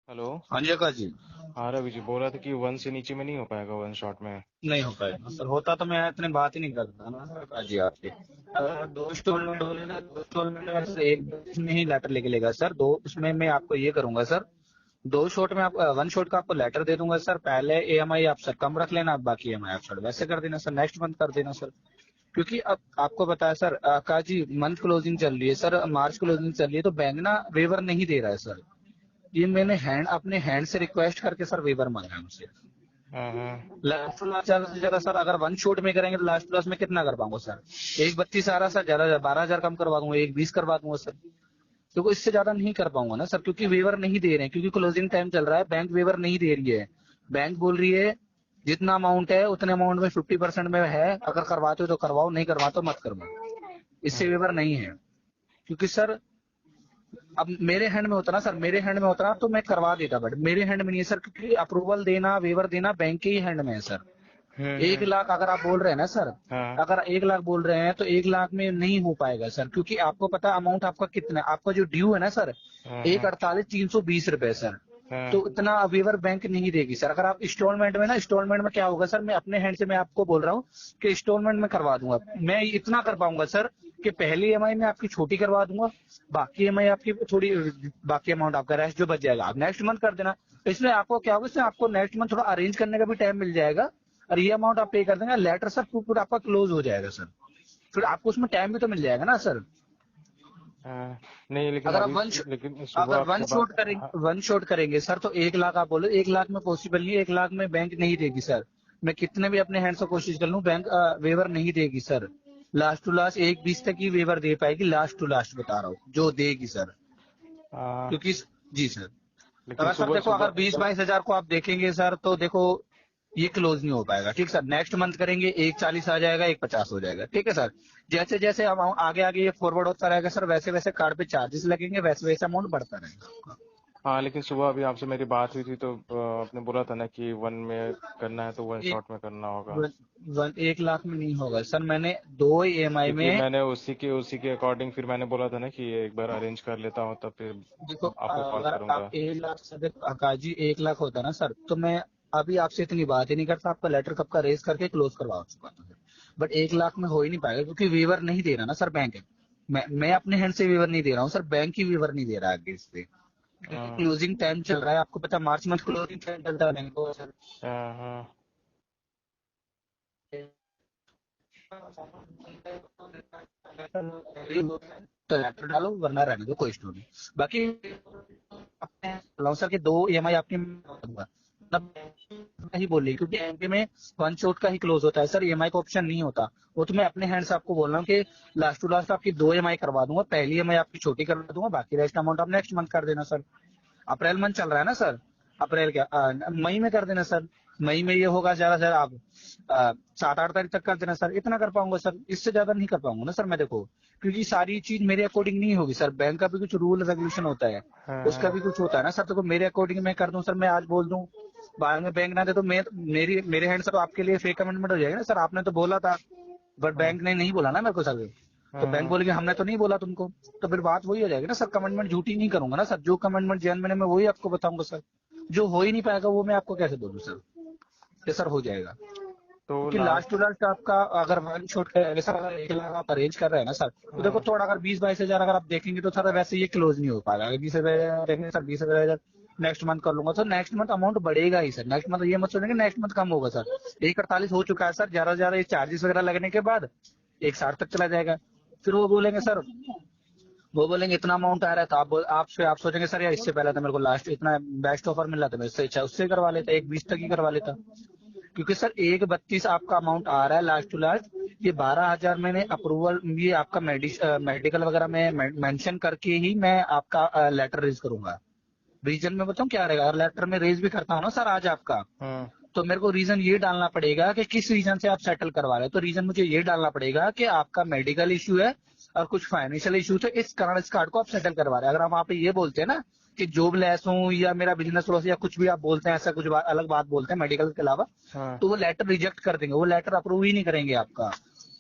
Hello. हाँ जी आकाश जी। हाँ रवि जी बोल रहा था कि वन से नीचे में नहीं हो पाएगा वन शॉट में। नहीं हो पाएगा सर, होता तो मैं इतने बात ही नहीं करता ना सर आकाश जी आपके। अगर दो इंस्टॉलमेंट हो रहे ना, दो इंस्टॉलमेंट में सर एक में ही लेटर लेके लेगा सर। दो उसमें मैं आपको ये करूंगा सर, दो शॉट में आप वन शॉट का आपको लेटर दे दूंगा सर। पहले ईएमआई आप सर कम रख लेना, बाकी ईएमआई आप सर वैसे कर देना सर, नेक्स्ट मंथ कर देना सर। क्योंकि अब आपको पता है सर आकाश जी, मंथ क्लोजिंग चल रही है सर, मार्च क्लोजिंग चल रही है, तो बैंक ना वेवर नहीं दे रहा है सर। ये मैंने अपने हैंड से रिक्वेस्ट करके सर वेवर मांगा है उनसे। हाँ हाँ। लास्ट टू लास्ट ज्यादा से ज्यादा सर, अगर वन शॉट में करेंगे तो लास्ट टू लास्ट में कितना कर पाऊंगा सर? 1,32 आ रहा सर, ज्यादा 12,000 कम करवा दूंगा, 1,20 करवा दूंगा सर। क्योंकि इससे ज्यादा नहीं कर पाऊंगा ना सर, क्योंकि वेवर नहीं दे रहे हैं, क्योंकि क्लोजिंग टाइम चल रहा है, बैंक वेवर नहीं दे रही है। बैंक बोल रही है जितना अमाउंट है उतने अमाउंट में 50% में है, अगर करवाते हो तो करवाओ, नहीं करवाते तो मत करवाओ। इससे वेवर नहीं है। क्योंकि सर अब मेरे हैंड में होता ना सर, मेरे हैंड में होता ना तो मैं करवा देता, बट मेरे हैंड में नहीं है सर, क्योंकि अप्रूवल देना वेवर देना बैंक के ही हैंड में है सर। एक हम्म। लाख अगर आप बोल रहे हैं ना सर, हाँ अगर 1 लाख बोल रहे हैं तो 1 लाख में नहीं हो पाएगा सर, क्योंकि आपको पता है अमाउंट आपका कितना है, आपका जो ड्यू है ना सर, हाँ। एक हाँ 48,320 रुपए सर। हाँ। तो इतना वेवर बैंक नहीं देगी सर। अगर आप इंस्टॉलमेंट में ना, इंस्टॉलमेंट में क्या होगा सर, मैं अपने हैंड से मैं आपको बोल रहा हूँ कि इंस्टॉलमेंट में करवा दूंगा। मैं इतना कर पाऊंगा सर कि पहली ईएमआई में आपकी छोटी करवा दूंगा, बाकी ईएमआई आपकी थोड़ी, बाकी अमाउंट आपका रेस्ट जो बच जाएगा आप नेक्स्ट मंथ कर देना। तो इसमें आपको क्या होगा, इसमें आपको नेक्स्ट मंथ थोड़ा अरेंज करने का भी टाइम मिल जाएगा, और ये अमाउंट आप पे कर देंगे, लेटर सर पूरा आपका क्लोज हो जाएगा सर। फिर आपको उसमें टाइम भी तो मिल जाएगा ना सर। हाँ। नहीं लेकिन अगर आप अभी, लेकिन सुबह अगर आपसे बात, हाँ। वन शॉट करेंगे सर तो 1 लाख आप बोले, 1 लाख में पॉसिबल नहीं है, 1 लाख में बैंक नहीं देगी सर। मैं कितने भी अपने हैंड से कोशिश कर लूं, बैंक वेवर नहीं देगी सर। लास्ट टू लास्ट 1,20 तक ही वेवर दे पाएगी, लास्ट टू लास्ट बता रहा हूँ जो देगी सर। हाँ, क्योंकि जी सर, लेकिन अगर सर सुबह देखो, अगर सुबह 20-22 हजार को आप देखेंगे सर तो देखो ये क्लोज नहीं हो पाएगा। ठीक सर, नेक्स्ट मंथ करेंगे 1,40 आ जाएगा, 1,50 हो जाएगा। ठीक है सर, जैसे जैसे अब आगे आगे ये फॉरवर्ड होता रहेगा सर, वैसे वैसे कार्ड पे चार्जेस लगेंगे, वैसे वैसे अमाउंट बढ़ता रहेगा आपका। हाँ, लेकिन सुबह अभी आपसे मेरी बात हुई थी तो आपने बोला था ना कि वन में करना है तो वन एक शॉट में करना होगा। वन, 1 लाख में नहीं होगा सर, मैंने दो ईएमआई क्योंकि में। मैंने उसी के अकॉर्डिंग फिर मैंने बोला था ना कि ये एक बार अरेंज कर लेता हूँ तब फिर देखो आपको कॉल अगर आप करूंगा। 1 लाख से, देखो आकाश जी 1 लाख होता ना सर तो मैं अभी आपसे इतनी बात ही नहीं करता, आपका लेटर कब का रेस करके क्लोज करवा चुका था। बट 1 लाख में हो ही नहीं पाएगा, क्योंकि वीवर नहीं दे रहा ना सर बैंक। मैं अपने हैंड से वीवर नहीं दे रहा हूँ सर, बैंक ही वीवर नहीं दे रहा है आगे इस पे। क्योंकि हाँ क्लोजिंग टाइम चल रहा है, आपको पता है मार्च मंथ क्लोजिंग टाइम चलता है बैंक को सर। हाँ। हाँ तो लेटर डालो, वरना रहने दो, कोई इशू नहीं। बाकी अपने लॉन्सर के दो ईएमआई आपकी दूंगा, मतलब नहीं बोल रही, क्योंकि एमपी में वन शॉट का ही क्लोज होता है सर, ईएमआई का ऑप्शन नहीं होता। वो तो मैं अपने हैंड से आपको बोल रहा हूँ कि लास्ट टू लास्ट आपकी दो ईएमआई करवा दूंगा, पहली ईएमआई आपकी छोटी करवा दूंगा, बाकी रेस्ट अमाउंट आप नेक्स्ट मंथ कर देना सर। अप्रैल मंथ चल रहा है ना सर, अप्रैल क्या मई में कर देना सर। मई में ये होगा ज्यादा से ज्यादा आप 7-8 तारीख तक कर देना सर, इतना कर पाऊंगा सर, इससे ज्यादा नहीं कर पाऊंगा ना सर मैं, देखो क्योंकि सारी चीज मेरे अकॉर्डिंग नहीं होगी सर, बैंक का भी कुछ रूल रेगुलेशन होता है, उसका हाँ। भी कुछ होता है ना सर। तो मेरे अकॉर्डिंग मैं कर दूं सर, मैं आज बोल दूं, बाद में बैंक ना दे तो मेरे हैंड से तो आपके लिए फेक अमेंडमेंट हो जाएगा ना सर। आपने तो बोला था, बट हाँ बैंक ने नहीं बोला ना मेरे को सर। तो बैंक हाँ। बोलेगी हमने तो नहीं बोला तुमको, तो फिर बात वही हो जाएगी ना सर, कमेंटमेंट झूठी नहीं करूंगा ना सर, जो कमेंटमेंट जैन मैंने मैं वही आपको बताऊंगा सर। जो हो ही नहीं पाएगा वो मैं आपको कैसे बोलूं सर कि सर हो जाएगा। तो क्योंकि लास्ट टू लास्ट। लास्ट आपका अगर वन शॉट का सर, अगर 1 लाख आप अरेंज कर रहे हैं ना सर, तो देखो हाँ थोड़ा अगर 20-22 हजार अगर आप देखेंगे तो सर वैसे ये क्लोज नहीं हो पाएगा। अगर 20 हजार देखेंगे सर, 20 हजार नेक्स्ट मंथ कर लूंगा तो नेक्स्ट मंथ अमाउंट बढ़ेगा ही सर। नेक्स्ट मंथ ये मत सोचेंगे नेक्स्ट मंथ कम होगा सर, 1,48 हो चुका है सर, ज्यादा से ज्यादा ये चार्जेस वगैरह लगने के बाद 1,60 तक चला जाएगा। फिर वो बोलेंगे सर, वो बोलेंगे इतना अमाउंट आ रहा है, तो आप सोचेंगे सर यार इससे पहले तो मेरे को लास्ट इतना बेस्ट ऑफर मिल रहा था, मैं इससे अच्छा उससे करवा लेता, 1,20 तक ही करवा लेता। क्योंकि सर 1,32 आपका अमाउंट आ रहा है लास्ट टू लास्ट, ये 12,000 मैंने अप्रूवल, ये आपका मेडिकल वगैरह में मेंशन करके ही मैं आपका लेटर रेज करूंगा। रीजन में बताऊं क्या रहेगा, अगर लेटर में रेज भी करता हूँ ना सर आज आपका, हाँ तो मेरे को रीजन ये डालना पड़ेगा कि किस रीजन से आप सेटल करवा रहे हो। तो रीजन मुझे ये डालना पड़ेगा कि आपका मेडिकल इश्यू है और कुछ फाइनेंशियल इश्यू है, इस कारण इस कार्ड को आप सेटल करवा रहे हैं। अगर हम वहाँ पे ये बोलते हैं ना कि जॉब लेस हूँ या मेरा बिजनेस लॉस या कुछ भी आप बोलते हैं, ऐसा कुछ अलग बात बोलते हैं मेडिकल के अलावा, हाँ तो वो लेटर रिजेक्ट कर देंगे, वो लेटर अप्रूव ही नहीं करेंगे आपका।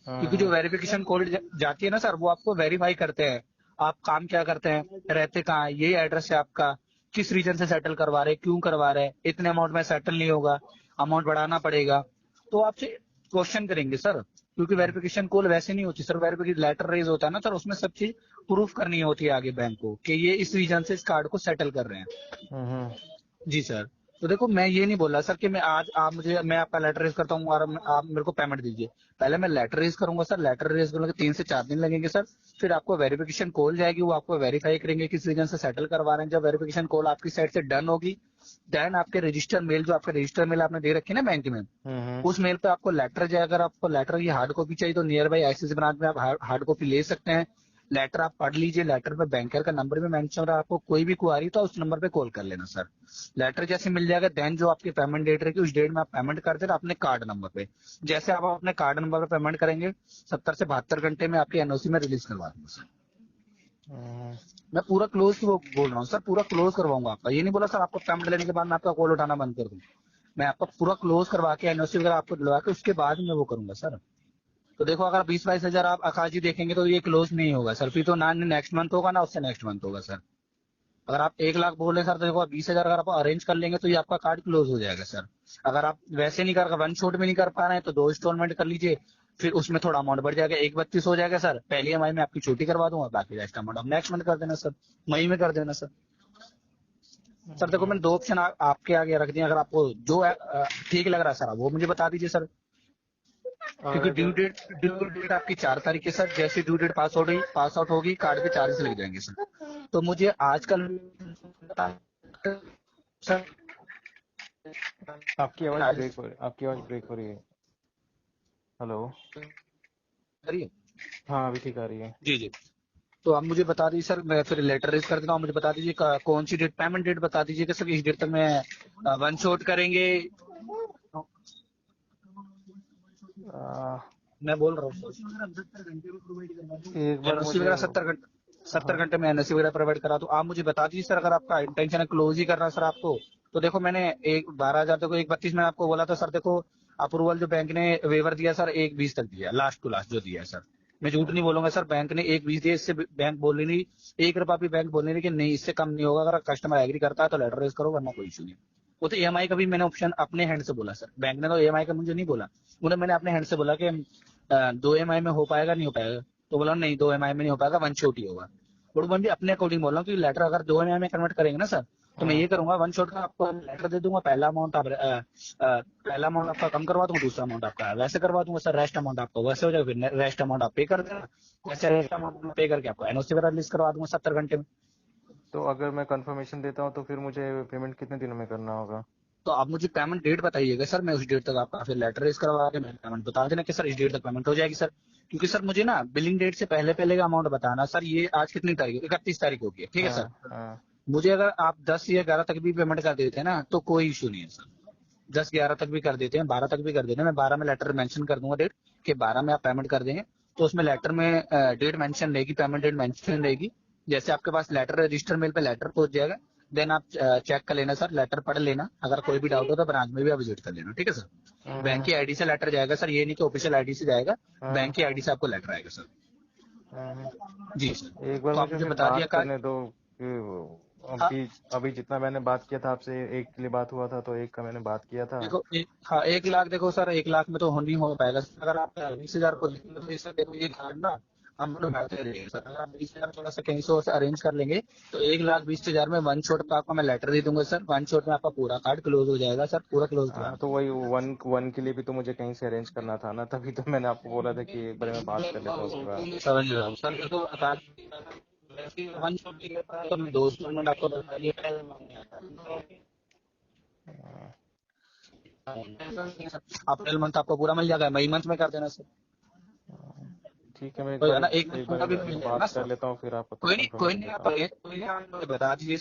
हाँ। क्योंकि जो हाँ वेरिफिकेशन कोड जाती है ना सर, वो आपको वेरीफाई करते हैं, आप काम क्या करते हैं, रहते कहाँ हैं, ये एड्रेस है आपका, किस रीजन से सेटल करवा रहे, क्यों करवा रहे, इतने अमाउंट में सेटल नहीं होगा, अमाउंट बढ़ाना पड़ेगा, तो आपसे क्वेश्चन करेंगे सर। क्योंकि वेरिफिकेशन कॉल वैसे नहीं होती सर, वेरिफिकेशन लेटर रेज होता है ना सर, उसमें सब चीज प्रूफ करनी होती है आगे बैंक को कि ये इस रीजन से इस कार्ड को सेटल कर रहे हैं। हम्म। जी सर। तो देखो मैं ये नहीं बोल रहा सर कि मैं आज आप मुझे मैं आपका लेटर रेज करता हूँ और आप मेरे को पेमेंट दीजिए। पहले मैं लेटर रेज करूंगा सर, लेटर रेज करने के 3 से 4 दिन लगेंगे सर। फिर आपको वेरिफिकेशन कॉल जाएगी, वो आपको वेरीफाई करेंगे किस रीजन से सेटल करवा रहे हैं। जब वेरिफिकेशन कॉल आपकी साइड से डन होगी, देन आपके रजिस्टर मेल, जो आपके रजिस्टर मेल आपने दे रखी है ना बैंक में, उस मेल पे आपको लेटर जाए। अगर आपको लेटर की हार्ड कॉपी चाहिए तो नियर बाई आईसीआईसीआई ब्रांच में आप हार्ड कॉपी ले सकते हैं। लेटर आप पढ़ लीजिए, लेटर पे बैंकर का नंबर भी मेंशन रहा, आपको कोई भी क्वारी तो उस नंबर पे कॉल कर लेना सर। लेटर जैसे मिल जाएगा, देन जो आपकी पेमेंट डेट रहेगी उस डेट में आप पेमेंट कर देना अपने कार्ड नंबर पे। जैसे आप अपने कार्ड नंबर पे पेमेंट करेंगे, 70 से 72 घंटे में आपकी एनओसी में रिलीज करवा दूंगा सर। मैं पूरा क्लोज वो बोल रहा हूँ सर, पूरा क्लोज करवाऊंगा आपका। ये नहीं बोला सर आपको पेमेंट लेने के बाद मैं आपका कॉल उठाना बंद कर दूं। मैं आपका पूरा क्लोज करवा के एनओसी वगैरह आपको दिलवा के उसके बाद मैं वो करूंगा सर। तो देखो अगर 20-22 हजार आप आकाश जी देखेंगे तो ये क्लोज नहीं होगा सर, फिर तो ना नेक्स्ट मंथ होगा ना उससे नेक्स्ट मंथ होगा सर। अगर आप 1 लाख बोले सर तो देखो 20 हजार अगर आप अरेंज कर लेंगे तो ये आपका कार्ड क्लोज हो जाएगा सर। अगर आप वैसे नहीं कर, वन शॉट में नहीं कर पा रहे हैं तो 2 इंस्टॉलमेंट कर लीजिए, फिर उसमें थोड़ा अमाउंट बढ़ जाएगा, 1,32 हो जाएगा सर। पहली EMI में आपकी छोटी करवा दूंगा, बाकी रेस्ट अमाउंट आप नेक्स्ट मंथ कर देना सर, मई में कर देना सर। सर देखो मैंने 2 ऑप्शन आपके आगे रख दिए, अगर आपको जो ठीक लग रहा है सर आप वो मुझे बता दीजिए सर। और क्योंकि अगर ड्यू डेट आपकी 4 तारीख है सर, जैसे ड्यू डेट पास आउट होगी कार्ड पे चार्जेस लग जाएंगे सर। तो मुझे आजकल सर आपकी आवाज चार्जेस ब्रेक हो रही आपकी आवाज ब्रेक हो रही है। हेलो। करिए। हाँ अभी ठीक आ रही है। जी जी। तो आप मुझे बता दीजिए सर, मैं फिर लेटर रेज कर देता हूँ। मुझे बता दीजिए कौन सी डेट, पेमेंट डेट बता दीजिए कि सर इस डेट तक मैं वन शॉट करेंगे। आ, मैं बोल रहा हूँ एक बार एनओसी मुझे वगैरह 70 हाँ घंटे में एनओसी वगैरह प्रोवाइड करा। तो आप मुझे बता दीजिए सर, अगर आपका इंटेंशन है क्लोज ही करना सर आपको, तो देखो मैंने 12,000 देखो 1,32 में आपको बोला था सर। देखो अप्रूवल जो बैंक ने वेवर दिया सर 1,20 तक दिया, लास्ट टू लास्ट जो दिया है सर। मैं झूठ नहीं बोलूंगा सर, बैंक ने 1,20 दिया, इससे बैंक बोल रही नहीं, 1 रुपया भी बैंक बोल रही कि नहीं इससे कम नहीं होगा। अगर कस्टमर एग्री करता है तो लेटर रेज करो, वरना कोई इशू नहीं। वो तो EMI का भी मैंने ऑप्शन अपने हैंड से बोला सर, बैंक ने तो EMI का मुझे नहीं बोला। उन्हें मैंने अपने हैंड से बोला कि 2 EMI में हो पाएगा नहीं हो पाएगा, तो बोला नहीं 2 EMI में नहीं हो पाएगा, वन शॉट ही होगा। बट मैं भी अपने अकॉर्डिंग बोल रहा हूँ कि लेटर अगर 2 EMI में कन्वर्ट करेंगे ना सर, तो मैं हाँ ये करूंगा वन शॉट का आपको लेटर दे दूंगा। पहला अमाउंट आपका कम करवा दूंगा, दूसरा अमाउंट आपका वैसे करवा दूंगा सर। रेस्ट अमाउंट आपका वैसे हो जाएगा, फिर रेस्ट अमाउंट आप पे कर देना। वैसे रेस्ट अमाउंट पे करके आपको एनओसी वगैरह रिलीज करवा दूंगा 70 घंटे में। तो अगर मैं कंफर्मेशन देता हूँ तो फिर मुझे पेमेंट कितने दिनों में करना होगा? तो आप मुझे पेमेंट डेट बताइएगा सर, मैं उस डेट तक आपका फिर लेटर रेज करवा के मैं पेमेंट बता देना कि सर इस डेट तक पेमेंट हो जाएगी सर। क्योंकि सर मुझे ना बिलिंग डेट से पहले पहले का अमाउंट बताना सर। ये आज कितनी तारीख, 31 तारीख होगी, ठीक है सर। हाँ हाँ। मुझे अगर आप 10 या 11 तक भी पेमेंट कर देते हैं ना तो कोई इशू नहीं है सर। 10-11 तक भी कर देते हैं, 12 तक भी कर देते हैं। मैं 12 में लेटर मेंशन कर दूंगा डेट कि 12 में आप पेमेंट कर देंगे, तो उसमें लेटर में डेट मेंशन रहेगी, पेमेंट डेट मेंशन रहेगी। जैसे आपके पास लेटर रजिस्टर मेल पे लेटर पहुंच जाएगा, देन आप चेक कर लेना सर, लेटर पढ़ लेना। अगर कोई भी डाउट हो तो ब्रांच में भी आप विजिट कर लेना, ठीक है सर। बैंक की आईडी से लेटर जाएगा सर, ये नहीं कि ऑफिशियल आईडी से जाएगा, बैंक की आईडी से आपको लेटर आएगा सर। हाँ। जी सर। एक बार तो आप मुझे मुझे फिर बता दिया बात करने दो कि हाँ अभी अभी जितना मैंने बात किया था आपसे, एक के लिए बात हुआ था तो एक का मैंने बात किया था। देखो हाँ 1 लाख देखो सर, 1 लाख में तो हो नहीं हो पाएगा सर। अगर आप 20 हजार को देखेंगे तो इससे देखो ये कार्ड ना हम लोग बैठे रहेंगे सर। अगर आप 20 हजार थोड़ा सा कहीं से अरेंज कर लेंगे तो 1,20,000 में वन शॉट का आपको मैं लेटर दे दूंगा सर। वन शॉट में आपका पूरा कार्ड क्लोज हो जाएगा सर, पूरा क्लोज करा हाँ तो वही वन वन के लिए भी तो मुझे कहीं से अरेंज करना था ना, तभी तो मैंने आपको बोला था कि एक बार मैं बात कर लेता हूँ उसके बाद। समझ रहा हूँ सर। देखो वन शॉट के लिए तो मैं 2 इंस्टॉलमेंट आपको बता दिया। अप्रैल मंथ आपको पूरा मिल जाएगा, मई मंथ में कर देना सर। ठीक है, मैं तो है ना, एक मंथ एक का बार भी मिल जाएगा ना बात कर सर। लेता हूँ फिर आपको तब कोई नहीं कंफर्मेशन आप देता हूँ। कोई नहीं आप मुझे बता दीजिए।